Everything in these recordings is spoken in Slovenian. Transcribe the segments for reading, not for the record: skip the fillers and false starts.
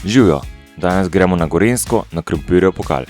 Živjo, danes gremo na Gorenjsko na Krompirjev pokal.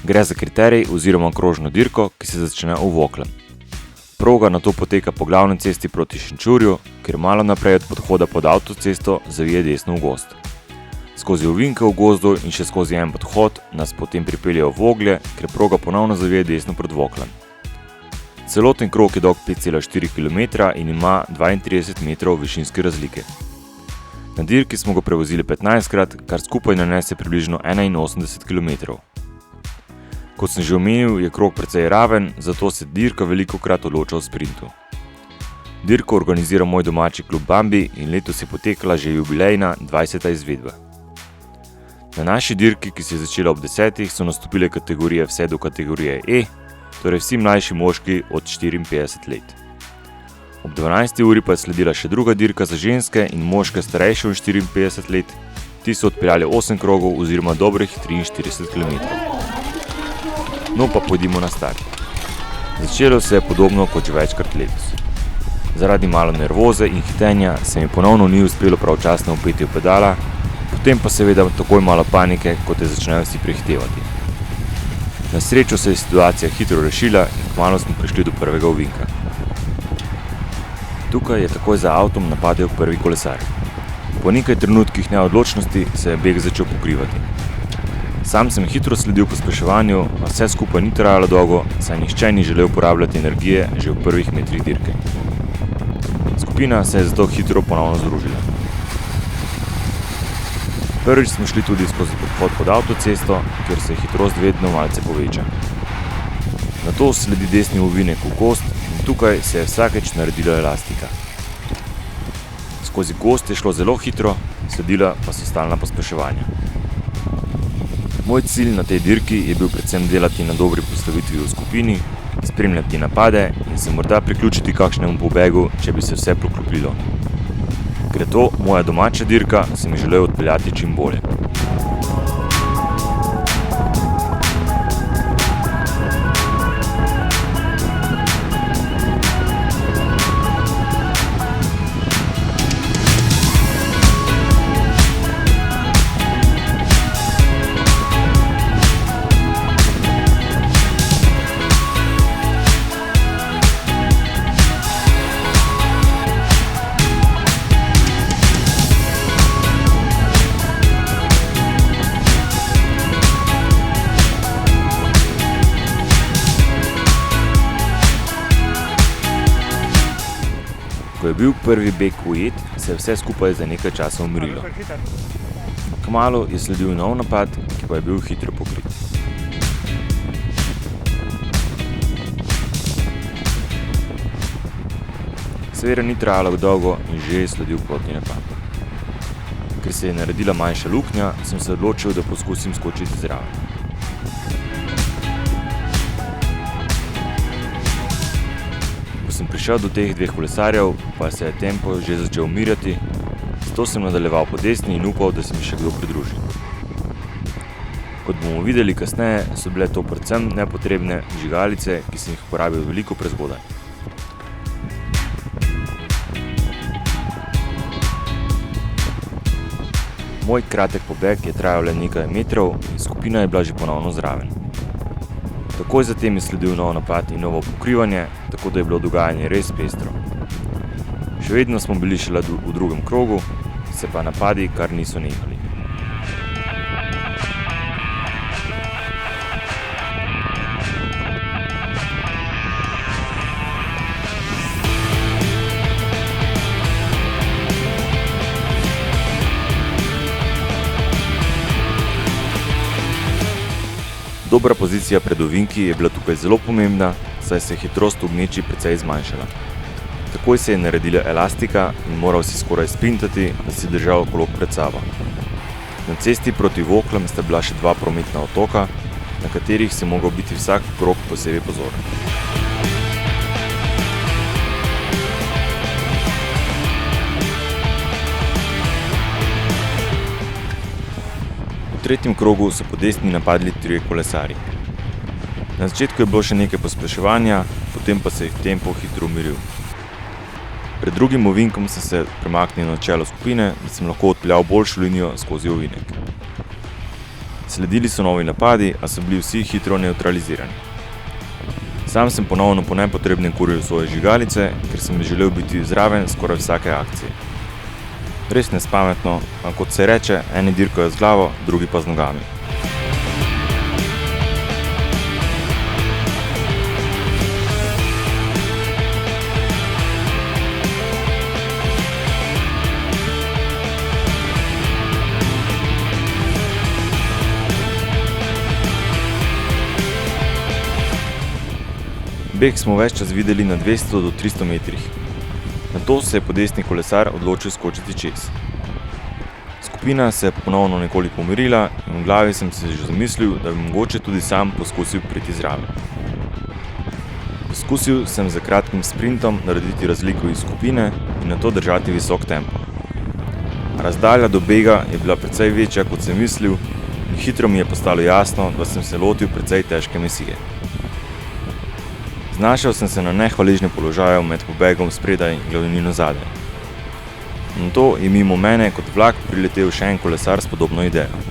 Gre za kriterij oziroma krožno dirko, ki se začne v Voklem. Proga nato poteka po glavni cesti proti Šenčurju, kjer malo naprej od podhoda pod avtocesto zavije desno v gozd. Skozi ovinke v gozdu in še skozi en podhod nas potem pripeljejo v Voglje, kjer proga ponovno zavije desno pred Voklem. Celoten krog je dolg 5,4 km in ima 32 metrov višinske razlike. Na dirki smo ga prevozili 15krat, kar skupaj nanese približno 81 km. Kot sem že omenil, je krog precej raven, zato se dirka velikokrat odloča v sprintu. Dirko organizira moj domači klub Bambi in letos je potekala že jubilejna 20. izvedba. Na naši dirki, ki se je začela ob 10, so nastopile kategorije vse do kategorije E, torej vsi mlajši moški od 54 let. Ob 12. uri pa je sledila še druga dirka za ženske in moške starejše od 54 let, ti so odpeljali 8 krogov oziroma dobrih 43 km. No pa pojdimo na start. Začelo se je podobno kot že večkrat letos. Zaradi malo nervoze in hitenja se mi ponovno ni uspelo pravočasno vpeti v pedala, potem pa seveda takoj malo panike, ko te začnejo vsi prehitevati. Na srečo se je situacija hitro rešila in kmalu smo prišli do prvega ovinka. Tukaj je takoj za avtom napadel prvi kolesar. Po nekaj trenutkih neodločnosti se je beg začel pokrivati. Sam sem hitro sledil pospeševanju, a vse skupaj ni trajalo dolgo, saj nihče ni želel porabljati energije že v prvih metrih dirke. Skupina se je zato hitro ponovno združila. Prvič smo šli tudi skozi podhod pod avtocesto, kjer se hitrost vedno malce poveča. Nato sledi desni ovinek v gozd in tukaj se je vsakeč naredila elastika. Skozi gozd je šlo zelo hitro, sledila pa so stalna pospeševanja. Moj cilj na tej dirki je bil predvsem delati na dobri postavitvi v skupini, spremljati napade in se morda priključiti kakšnemu pobegu, če bi se vse poklopilo. Ker je to moja domača dirka, sem ji želel odpeljati čim bolje. Ko je bil prvi beg ujet, se je vse skupaj za nekaj časa umirilo. Kmalu je sledil nov napad, ki pa je bil hitro pokrit. Seveda ni trajalo dolgo in že je sledil proti napad. Ker se je naredila manjša luknja, sem se odločil, da poskusim skočiti zraven. Sem prišel do teh dveh kolesarjev, pa se je tempo že začel umirjati, zato sem nadaljeval po desni in upal, da se mi še kdo pridruži. Kot bomo videli kasneje, so bile to predvsem nepotrebne žigalice, ki sem jih uporabil veliko prezgodaj. Moj kratek pobeg je trajal le nekaj metrov in skupina je bila že ponovno zraven. Takoj zatem je sledil nov napad in novo pokrivanje, tako da je bilo dogajanje res pestro. Še vedno smo bili šele v drugem krogu, se pa napadi kar niso nehali. Dobra pozicija pred ovinki je bila tukaj zelo pomembna, saj se je hitrost v gneči precej zmanjšala. Takoj se je naredila elastika in moral si skoraj sprintati, da si držal kolok pred sabo. Na cesti proti Voklem sta bila še dva prometna otoka, na katerih se moral biti vsak krog posebej pozoren. V tretjem krogu so po desni napadli 3 kolesarji. Na začetku je bilo še nekaj pospeševanja, potem pa se je tempo hitro umiril. Pred drugim ovinkom sem se premaknil na čelo skupine, da sem lahko odpeljal boljšo linijo skozi ovinek. Sledili so novi napadi, a so bili vsi hitro nevtralizirani. Sam sem ponovno po nepotrebnem kuril svoje žigalice, ker sem želel biti zraven skoraj vsake akcije. Res nespametno, a kot se reče, eni dirkajo z glavo, drugi pa z nogami. Beg smo ves čas videli na 200 do 300 metrih. Nato se je podesni kolesar odločil skočiti čez. Skupina se je ponovno nekoliko umirila in v glavi sem se že zamislil, da bi mogoče tudi sam poskusil priti zraven. Poskusil sem za kratkim sprintom narediti razliko iz skupine in nato držati visok tempo. Razdalja do bega je bila precej večja, kot sem mislil, in hitro mi je postalo jasno, da sem se lotil precej težke misije. Znašel sem se na nehvaležnem položaju med pobegom spredaj in glavnino zadaj. Nato je mimo mene kot vlak priletel še en kolesar s podobno idejo.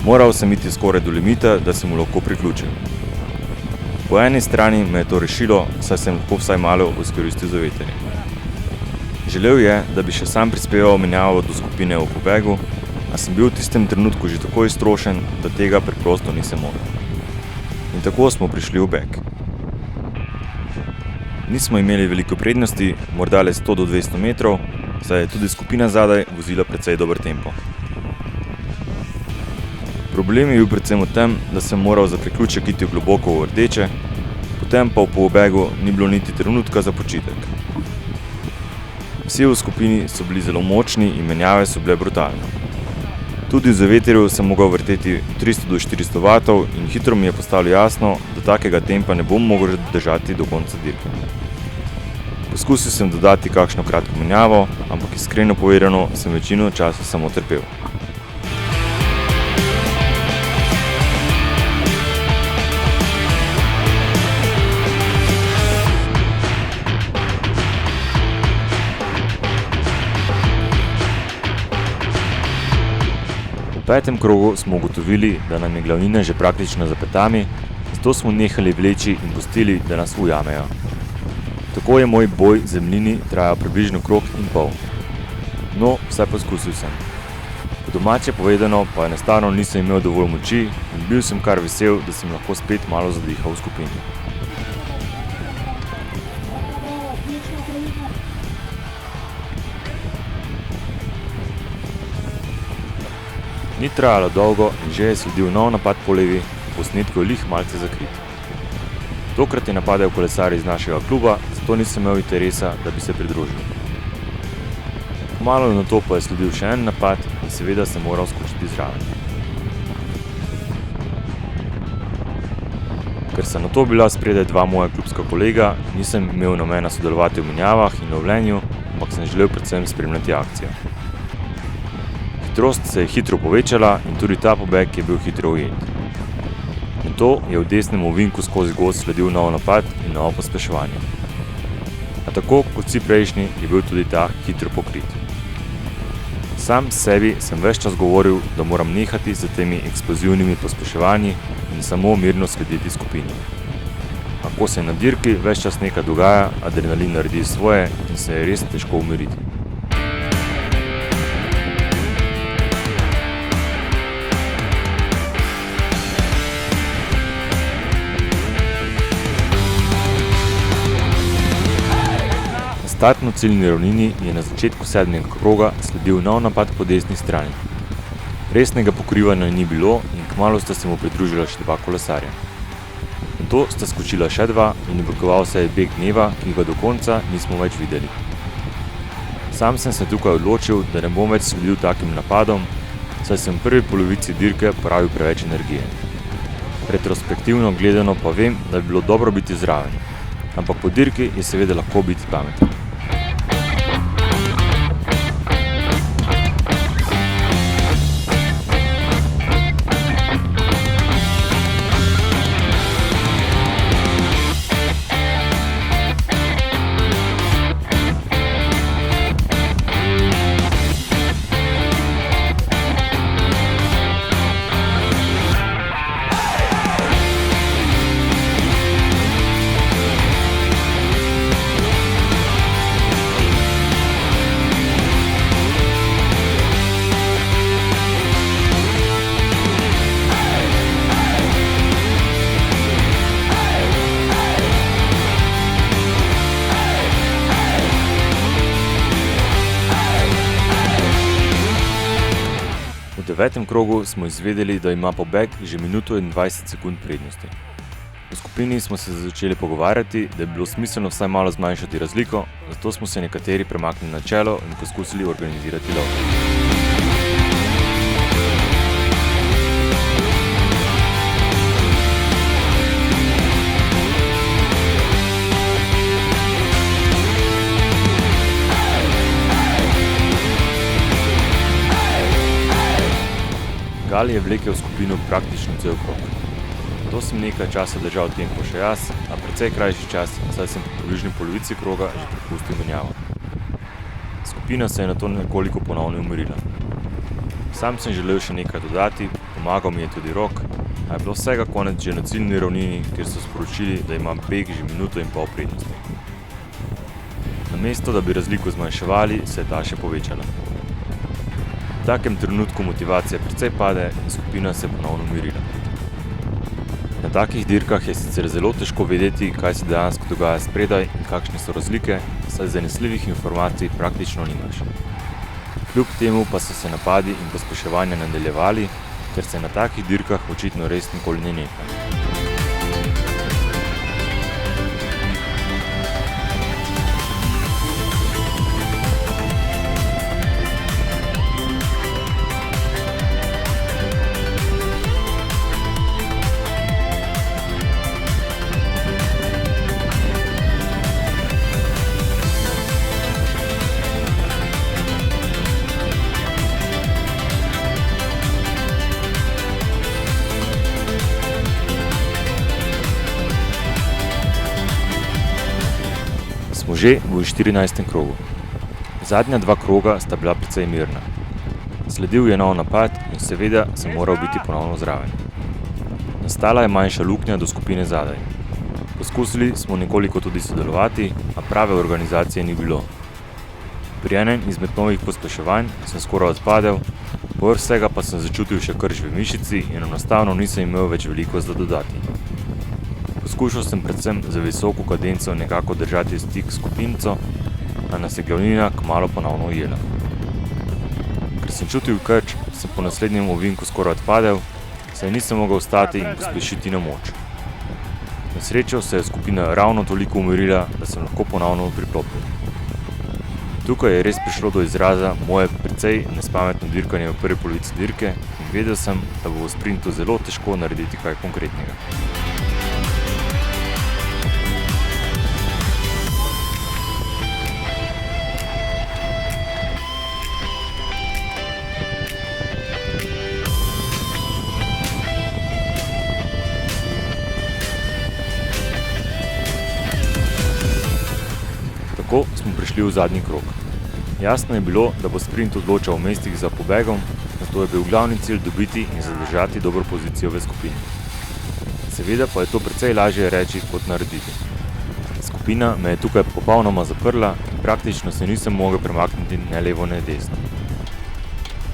Moral sem iti skoraj do limita, da sem mu lahko priključil. Po eni strani me je to rešilo, saj sem lahko vsaj malo izkoristil zavetrje. Želel je, da bi še sam prispeval menjavo do skupine v pobegu, a sem bil v tistem trenutku že tako iztrošen, da tega preprosto nisem mogel. In tako smo prišli v beg. Nismo imeli veliko prednosti, morda le 100 do 200 metrov, saj je tudi skupina zadaj vozila precej dober tempo. Problem je bil predvsem v tem, da sem moral za priključek iti globoko v rdeče, potem pa v pobegu ni bilo niti trenutka za počitek. Vsi v skupini so bili zelo močni in menjave so bile brutalne. Tudi v zavetrju sem mogel vrteti 300 do 400 vatov in hitro mi je postalo jasno, da takega tempa ne bom mogel držati do konca dirke. Poskusil sem dodati kakšno kratko menjavo, ampak iskreno povedano sem večino časa samo trpel. V petem krogu smo ugotovili, da nam je glavnina že praktično za petami, zato smo nehali vleči in pustili, da nas ujamejo. Tako je moj boj z zemljini trajal približno krog in pol. No, vsaj poskusil sem. Po domače povedano pa enostavno nisem imel dovolj moči in bil sem kar vesel, da sem lahko spet malo zadihal v skupini. Ni trajalo dolgo in že je sledil nov napad po levi, posnetku je lih malce zakrit. Tokrat je napadel kolesar iz našega kluba, zato nisem imel interesa, da bi se pridružil. Kmalu nato pa je sledil še en napad in seveda sem moral skočiti zraven. Ker sta nato bila spredaj dva moja klubska kolega, nisem imel namena sodelovati v menjavah in lovljenju, ampak sem želel predvsem spremljati akcijo. Hitrost se je hitro povečala in tudi ta pobeg je bil hitro ujet. Nato je v desnem ovinku skozi gozd sledil nov napad in novo pospeševanje. A tako kot vsi prejšnji je bil tudi ta hitro pokrit. Sam sebi sem ves čas govoril, da moram nehati s temi eksplozivnimi pospeševanji in samo mirno slediti skupini. A ko se na dirki ves čas nekaj dogaja, adrenalin naredi svoje in se je res težko umiriti. Na startno-ciljni ravnini je na začetku 7. kroga sledil nov napad po desni strani. Resnega pokrivanja ni bilo in kmalu sta se mu pridružila še dva kolesarja. Nato sta skočila še dva in oblikoval se je beg dneva, ki ga do konca nismo več videli. Sam sem se tukaj odločil, da ne bom več sledil takim napadom, saj sem v prvi polovici dirke porabil preveč energije. Retrospektivno gledano pa vem, da bi bilo dobro biti zraven, ampak po dirki je seveda lahko biti pameten. V 9. krogu smo izvedeli, da ima pobeg že minuto in 20 sekund prednosti. V skupini smo se začeli pogovarjati, da je bilo smiselno vsaj malo zmanjšati razliko, zato smo se nekateri premaknili na čelo in poskusili organizirati lov. Gal je vlekel skupino praktično cel krog. To sem nekaj časa držal tempo še jaz, a precej krajši čas, saj sem po približni polovici kroga že prepustil menjavo. Skupina se je nato nekoliko ponovno umirila. Sam sem želel še nekaj dodati, pomagal mi je tudi Rok, a je bilo vsega konec že na ciljni ravnini, kjer so sporočili, da imam beg že minuto in pol prednosti. Namesto, da bi razliko zmanjševali, se je ta še povečala. V takem trenutku motivacija precej pade in skupina se je ponovno umirila. Na takih dirkah je sicer zelo težko vedeti, kaj se dejansko dogaja spredaj in kakšne so razlike, saj zanesljivih informacij praktično nimaš. Kljub temu pa so se napadi in pospeševanja nadaljevali, ker se na takih dirkah očitno res nikoli ne neha. Smo že v 14. krogu. Zadnja dva kroga sta bila precej mirna. Sledil je nov napad in seveda sem moral biti ponovno zraven. Nastala je manjša luknja do skupine zadaj. Poskusili smo nekoliko tudi sodelovati, a prave organizacije ni bilo. Pri enem izmed novih pospeševanj sem skoraj odpadel, povrh vsega pa sem začutil še krč v mišici in enostavno nisem imel več veliko za dodati. Poskušal sem predvsem za visoko kadenco nekako držati stik s skupinico, a nas je glavnina kmalu ponovno ujela. Ker sem čutil krč, sem po naslednjem ovinku skoraj odpadel, saj nisem mogel stati in pospešiti na moč. Na srečo se je skupina ravno toliko umirila, da sem lahko ponovno priklopil. Tukaj je res prišlo do izraza moje precej nespametno dirkanje v prvi polovici dirke in vedel sem, da bo v sprintu zelo težko narediti kaj konkretnega. Tako smo prišli v zadnji krog. Jasno je bilo, da bo sprint odločal v mestih za pobegom, zato je bil glavni cilj dobiti in zadržati dobro pozicijo v skupini. Seveda pa je to precej lažje reči kot narediti. Skupina me je tukaj popolnoma zaprla in praktično se nisem mogel premakniti ne levo ne desno.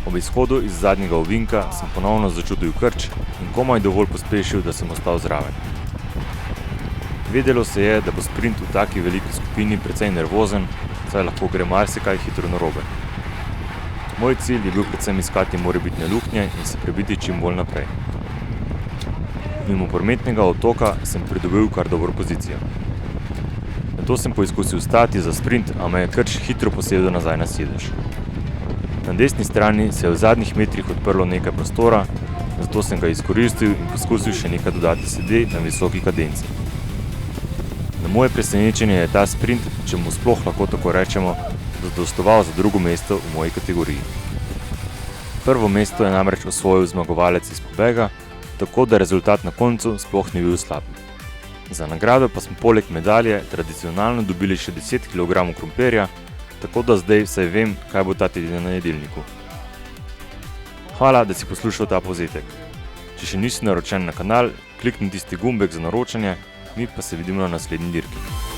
Ob izhodu iz zadnjega ovinka sem ponovno začutil krč in komaj dovolj pospešil, da sem ostal zraven. Vedelo se je, da bo sprint v taki veliki skupini precej nervozen, saj lahko gre marsikaj hitro narobe. Moj cilj je bil predvsem iskati morebitne luknje in se prebiti čim bolj naprej. Mimo prometnega otoka sem pridobil kar dobro pozicijo. Nato sem poizkusil stati za sprint, a me je krč hitro posedel nazaj na sedež. Na desni strani se je v zadnjih metrih odprlo nekaj prostora, zato sem ga izkoristil in poskusil še nekaj dodati sede na visoki kadenci. Na moje presenečenje je ta sprint, če mu sploh lahko tako rečemo, zadostoval za drugo mesto v moji kategoriji. Prvo mesto je namreč osvojil zmagovalec iz pobega, tako da rezultat na koncu sploh ni bil slab. Za nagrado pa smo poleg medalje tradicionalno dobili še 10 kg krompirja, tako da zdaj vsaj vem, kaj bo ta teden na jedilniku. Hvala, da si poslušal ta povzetek. Če še nisi naročen na kanal, klikni tisti gumbek za naročanje, mi pa se vidimo na naslednji dirki.